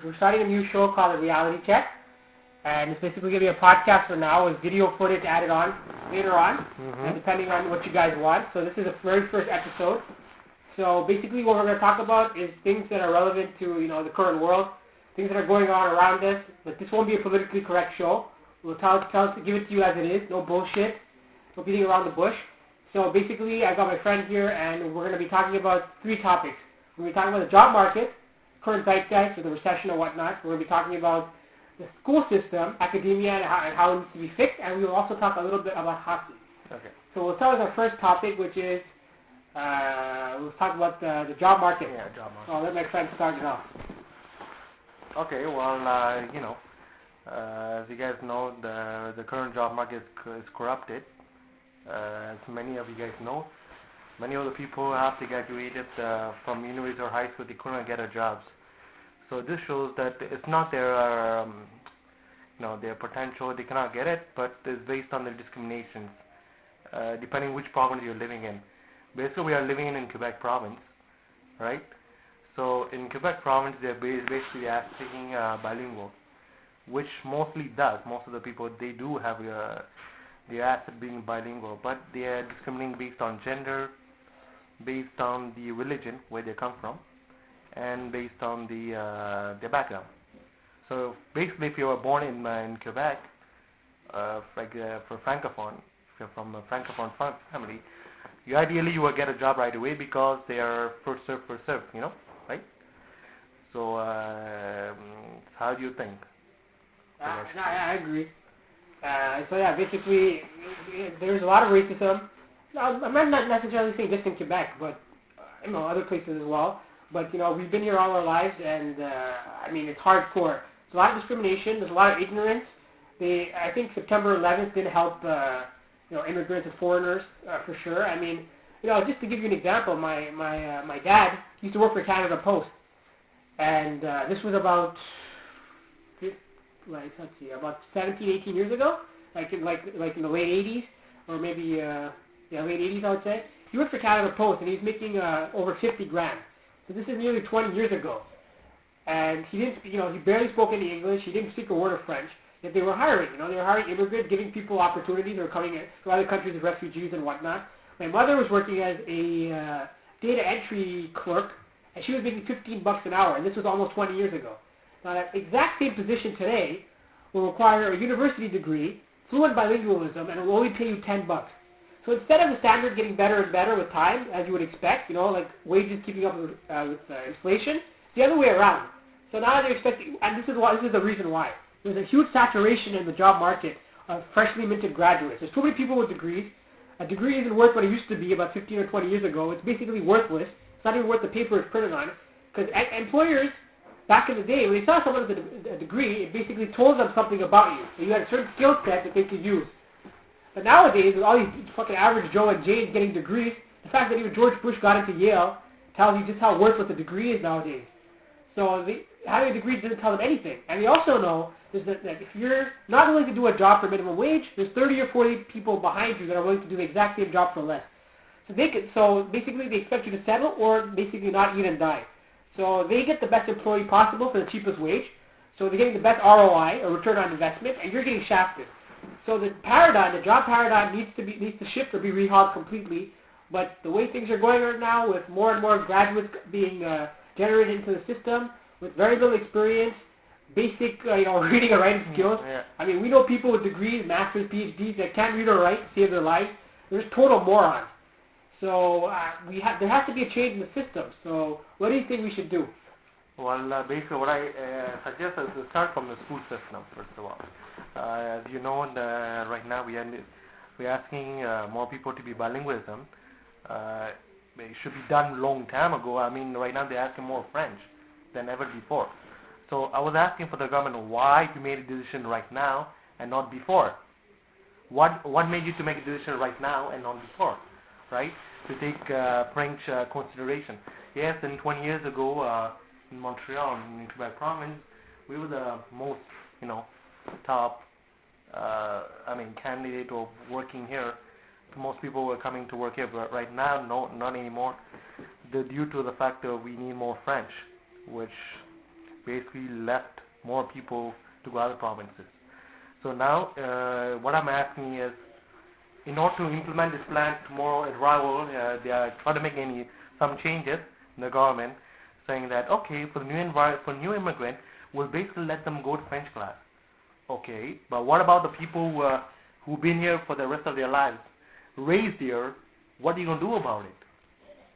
we're starting a new show called The Reality Check, and it's basically going to be a podcast for now with video footage added on later on, and depending on what you guys want. So this is the very first episode. So basically what we're going to talk about is things that are relevant to, the current world, things that are going on around us, but this won't be a politically correct show. We'll give it to you as it is, no bullshit, no beating around the bush. So basically I got my friend here and we're going to be talking about three topics. We're going to be talking about the job market, current zeitgeist with the recession or whatnot. We're going to be talking about the school system, academia, and how it needs to be fixed, and we will also talk a little bit about hockey. Okay. So we'll start with our first topic, which is we'll talk about the job market. Yeah, job market. So I'll let my friend start it off. Okay, well, as you guys know, the current job market is corrupted. As many of you guys know, many of the people after graduated from university or high school, they couldn't get a jobs. So this shows that it's not their potential, they cannot get it, but it's based on the discrimination, depending which province you're living in. Basically, we are living in Quebec province, right? So in Quebec province, they're basically asking bilingual, which most of the people, they do have the asset being bilingual, but they are discriminating based on gender, based on the religion, where they come from, and based on their background. So basically, if you were born in Quebec, for francophone, if you're from a francophone family, ideally you will get a job right away because they are first serve, right? So how do you think? I agree. Basically, there's a lot of racism. No, I'm not necessarily saying just in Quebec, but other places as well. But we've been here all our lives, and it's hardcore. There's a lot of discrimination. There's a lot of ignorance. I think September 11th didn't help, immigrants and foreigners for sure. Just to give you an example, my dad used to work for Canada Post, and this was about about 17, 18 years ago, like in the late 80s, or maybe late 80s, I would say. He worked for Canada Post, and he's making over 50 grand. So this is nearly 20 years ago. And he didn't, he barely spoke any English. He didn't speak a word of French. Yet they were hiring, they were hiring immigrants, giving people opportunities. They were coming in from other countries as refugees and whatnot. My mother was working as a data entry clerk, and she was making $15 an hour, and this was almost 20 years ago. Now that exact same position today will require a university degree, fluent bilingualism, and it will only pay you $10. So instead of the standard getting better and better with time, as you would expect, like wages keeping up with inflation, it's the other way around. So now they're expecting, and this is the reason why. There's a huge saturation in the job market of freshly minted graduates. There's too many people with degrees. A degree isn't worth what it used to be about 15 or 20 years ago. It's basically worthless. It's not even worth the paper it's printed on. Because employers, back in the day, when they saw someone with a degree, it basically told them something about you. So you had a certain skill set that they could use. But nowadays, with all these fucking average Joe and Janes getting degrees, the fact that even George Bush got into Yale tells you just how worthless a degree is nowadays. So having a degree doesn't tell them anything. And they also know that if you're not willing to do a job for minimum wage, there's 30 or 40 people behind you that are willing to do the exact same job for less. So basically they expect you to settle or basically not eat and die. So they get the best employee possible for the cheapest wage. So they're getting the best ROI, or return on investment, and you're getting shafted. So the job paradigm needs to shift or be rehauled completely. But the way things are going right now, with more and more graduates being generated into the system, with very little experience, basic reading and writing skills. Yeah. We know people with degrees, masters, PhDs that can't read or write to save their lives. They're just total morons. So there has to be a change in the system. So what do you think we should do? Well, basically what I suggest is to start from the school system, first of all. As you know, right now we're asking more people to be bilingualism. It should be done long time ago. Right now they're asking more French than ever before. So I was asking for the government why you made a decision right now and not before. What made you to make a decision right now and not before, right? To take French consideration. Yes, and 20 years ago in Montreal, in Quebec province, we were the most, top, candidate of working here. Most people were coming to work here, but right now, no, not anymore. Due to the fact that we need more French, which basically left more people to go other provinces. So now, what I'm asking is, in order to implement this plan tomorrow at Rival, they are trying to make some changes in the government, saying that okay, for the for new immigrant, we'll basically let them go to French class. Okay, but what about the people who've been here for the rest of their lives, raised here? What are you gonna do about it?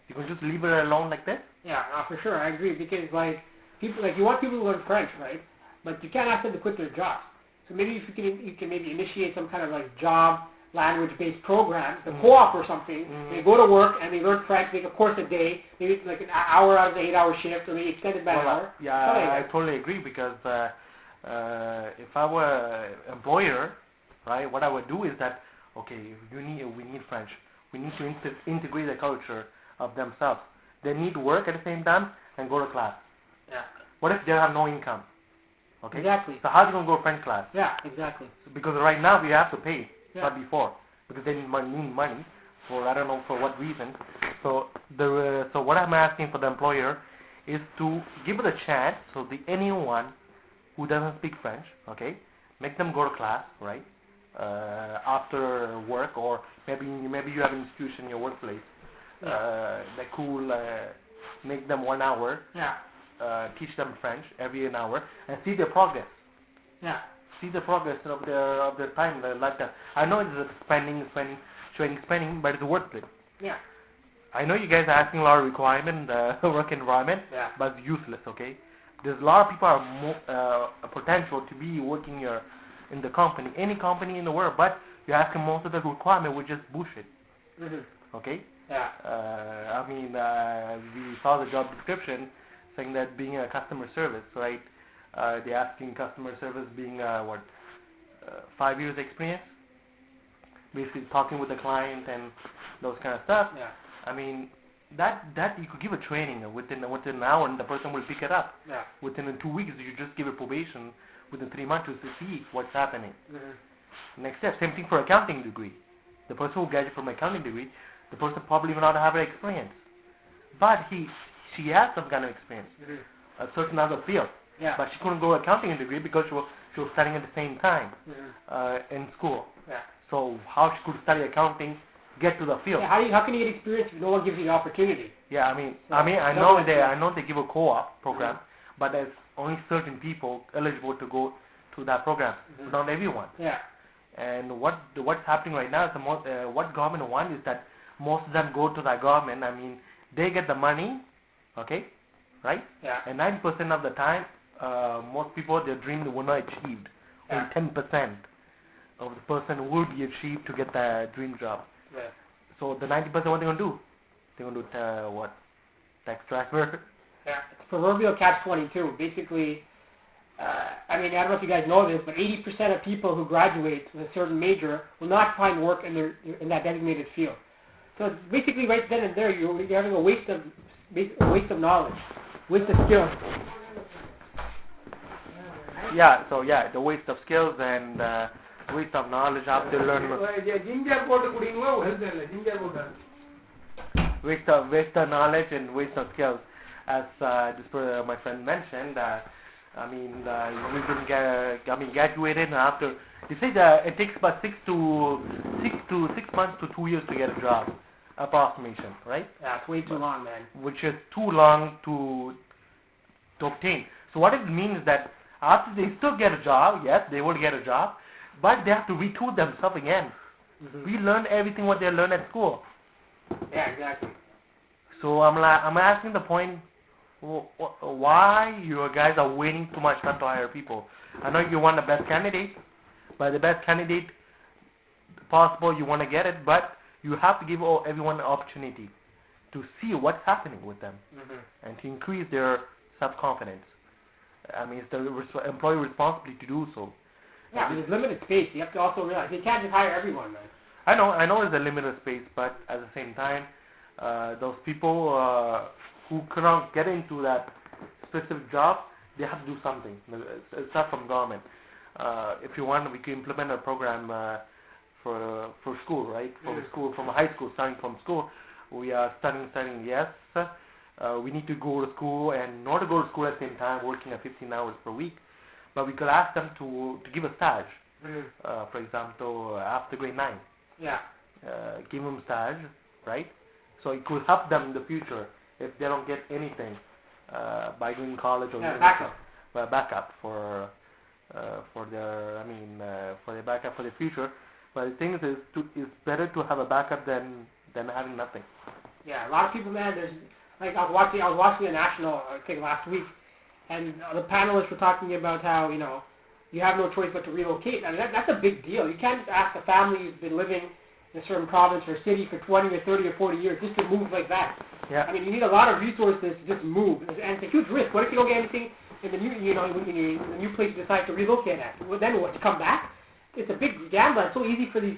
You can just leave it alone like this? Yeah, for sure, I agree, because like people, like you want people to learn French, right? But you can't ask them to quit their jobs. So maybe if you can maybe initiate some kind of like job language-based program, the co-op or something. They go to work and they learn French, make a course a day, maybe like an hour out of the 8-hour shift, or maybe extended by an hour. Yeah, I totally agree because if I were an employer, right, what I would do is that, okay, we need French. We need to integrate the culture of themselves. They need to work at the same time and go to class. Yeah. What if they have no income? Okay. Exactly. So how are you gonna go to French class? Yeah, exactly. Because right now we have to pay, Yeah. not before, because they need money for I don't know for what reason. So so what I'm asking for the employer is to give it a chance. So anyone who doesn't speak French, okay, make them go to class, right? After work, or maybe you have an institution in your workplace that cool make them 1 hour, Yeah. teach them French every an hour, and see their progress. Yeah. See the progress of their time, their lifetime. I know it's spending, but it's worth it. Yeah. I know you guys are asking a lot of requirement, work environment, Yeah. but it's useless. Okay, there's a lot of people are potential to be working here in the company, any company in the world, but you're asking most of the requirement, which is bullshit. Mm-hmm. Okay. Yeah. I mean, we saw the job description saying that being a customer service, right? They're asking customer service being 5 years experience, basically talking with the client and those kind of stuff. Yeah. I mean, that you could give a training within an hour, and the person will pick it up. Yeah. Within 2 weeks, you just give a probation. Within 3 months, to see what's happening. Mm-hmm. Next step, same thing for accounting degree. The person who graduated from accounting degree, the person probably will not have an experience, but she has some kind of experience, a certain other field. Yeah. But she couldn't go accounting degree because she was studying at the same time in school. Yeah. So how she could study accounting, get to the field? Yeah, how can you get experience if no one gives you the opportunity? Yeah, I know they give a co-op program, but there's only certain people eligible to go to that program, not everyone. Yeah. And what's happening right now is what government wants is that most of them go to the government. I mean, they get the money, okay, right? Yeah. And 90% of the time, most people their dreams were not achieved. Yeah. Only 10% of the person will be achieved to get the dream job. Yeah. So the 90%, what they gonna do? They gonna do what? Tax driver. Yeah. Proverbial catch-22. Basically, I mean, I don't know if you guys know this, but 80% of people who graduate with a certain major will not find work in that designated field. So basically, right then and there, you're having a waste of knowledge, waste of skills. Yeah. So yeah, the waste of skills and waste of knowledge after learning. Waste of knowledge and waste of skills, as my friend mentioned. I mean, we didn't graduated, and after they say that it takes about 6 months to 2 years to get a job, approximation, right? Yeah, it's way too long, man. Which is too long to obtain. So what it means is that after they still get a job, yes, they will get a job, but they have to retool themselves again. Relearn everything what they learned at school. Yeah, exactly. So I'm asking the point, why you guys are waiting too much time to hire people? I know you want the best candidate, but the best candidate possible you want to get it, but you have to give everyone an opportunity to see what's happening with them and to increase their self-confidence. I mean, it's the employee responsibility to do so. Yeah, but there's limited space. You have to also realize you can't just hire everyone, man. I know it's a limited space, but at the same time, those people who cannot get into that specific job, they have to do something. It's not from government. If you want, we can implement a program for school, right? From school, from high school, starting from school, we are studying. Yes, we need to go to school and not to go to school at the same time, working at 15 hours per week. But we could ask them to give a stage. For example, after grade 9. Yeah. Give them stage, right? So it could help them in the future if they don't get anything by going college or backup for their backup for the future. But the thing is, it's better to have a backup than having nothing. Yeah, a lot of people, man. There's like I was watching a national I think last week, and the panelists were talking about how you have no choice but to relocate. I mean, that's a big deal. You can't ask a family who's been living in a certain province or city for 20 or 30 or 40 years just to move like that. Yeah. I mean, you need a lot of resources to just move, and it's a huge risk. What if you don't get anything in the new, when the new place you decide to relocate at? Well, then what? To come back? It's a big gamble. It's so easy for these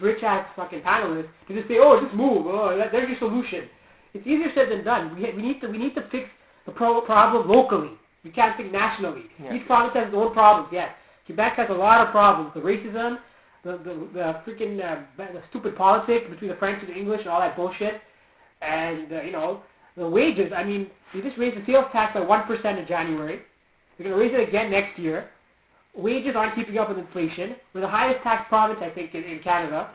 rich ass fucking panelists to just say, oh, just move. Oh, there's your solution. It's easier said than done. We need to fix the problem locally. We can't think nationally. Yeah. Each province has its own problems. Yes, Quebec has a lot of problems. The racism, the freaking the stupid politics between the French and the English and all that bullshit, and the wages. I mean, they just raised the sales tax by 1% in January. They're going to raise it again next year. Wages aren't keeping up with inflation. We're the highest tax province, I think, in Canada,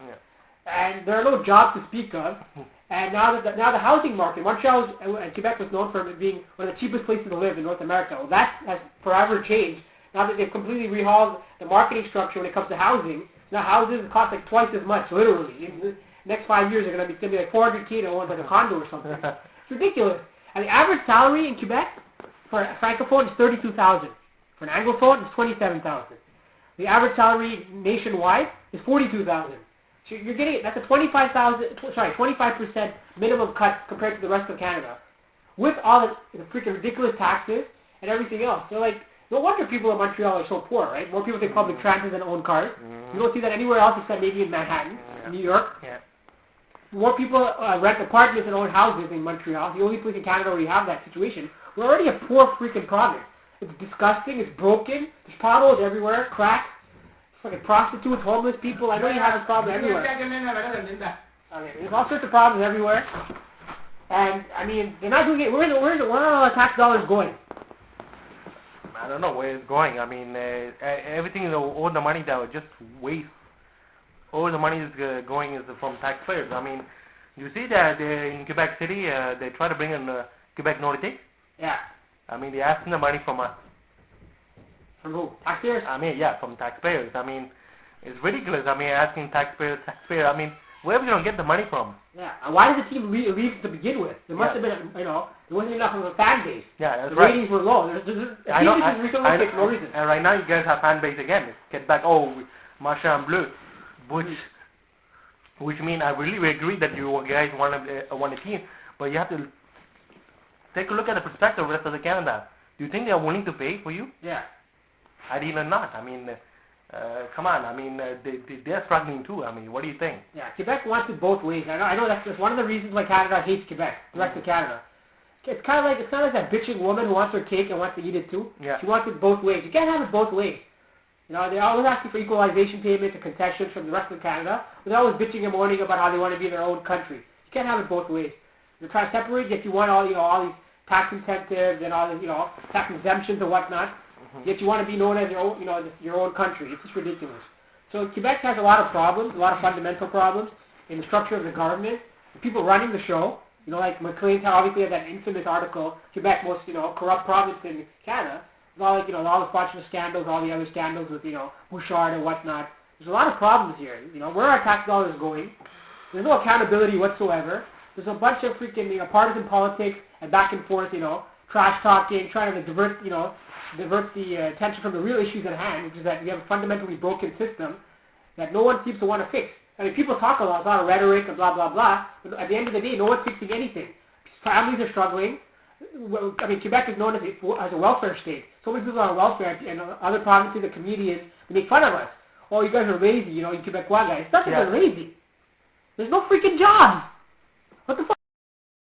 and there are no jobs to speak of. And now the housing market, Montreal and Quebec was known for being one of the cheapest places to live in North America. Well, that has forever changed. Now that they've completely rehauled the marketing structure when it comes to housing, now houses cost like twice as much, literally. In the next 5 years, they're going to be like $400K to own like a condo or something. It's ridiculous. And the average salary in Quebec for a francophone is $32,000. For an anglophone, it's $27,000. The average salary nationwide is $42,000. So you're getting that's a 25% minimum cut compared to the rest of Canada, with all the freaking ridiculous taxes and everything else. So like, no wonder people in Montreal are so poor, right? More people take public transit than own cars. You don't see that anywhere else except maybe in Manhattan, New York. Yeah. More people rent apartments than own houses in Montreal. The only place in Canada where you have that situation. We're already a poor freaking province. It's disgusting. It's broken. There's potholes everywhere. Cracks. Fucking prostitutes, homeless people. I know you have this problem everywhere. Okay, there's all sorts of problems everywhere. And I mean, they're not doing it. Where are our tax dollars going? I don't know where it's going. I mean, everything, all the money that was just waste. All the money is going is from taxpayers. I mean, you see that in Quebec City, they try to bring in Quebec Nordique. Yeah. I mean, they're asking the money from us. From who? Taxpayers? I mean, yeah, from taxpayers. I mean, it's ridiculous. I mean, asking taxpayers. I mean, where are we going to get the money from? Yeah, and why did the team leave to begin with? There must have been, there wasn't enough of a fan base. Yeah, that's the right. The ratings were low. I know, no reason. And right now you guys have fan base again. Get back, Marcha en Bleu. Which means I really agree that you guys want a team, but you have to take a look at the perspective of the rest of Canada. Do you think they are willing to pay for you? Yeah. I even not. I mean, come on. I mean, they're struggling too. I mean, what do you think? Yeah, Quebec wants it both ways. I know that's one of the reasons why Canada hates Quebec, the rest of Canada. It's kind of like that bitching woman who wants her cake and wants to eat it too. Yeah. She wants it both ways. You can't have it both ways. They're always asking for equalization payments and concessions from the rest of Canada. But they're always bitching and moaning about how they want to be in their own country. You can't have it both ways. They're trying to separate, yet you want all these tax incentives and all these tax exemptions and whatnot. Yet you want to be known as your own country. It's just ridiculous. So Quebec has a lot of problems, a lot of fundamental problems in the structure of the government, the people running the show. Like McLean obviously had that infamous article, Quebec most corrupt province in Canada. All all the bunch of scandals, all the other scandals with Bouchard and whatnot. There's a lot of problems here. Where are our tax dollars going? There's no accountability whatsoever. There's a bunch of freaking partisan politics and back and forth. Trash talking, trying to divert the attention from the real issues at hand, which is that we have a fundamentally broken system that no one seems to want to fix. I mean, people talk a lot of rhetoric and blah, blah, blah, but at the end of the day, no one's fixing anything. Families are struggling. I mean, Quebec is known as a welfare state. So many people are on welfare, and other provinces and comedians, they make fun of us. Oh, you guys are lazy, you Quebecois guys. It's not that they're lazy. There's no freaking jobs. What the fuck?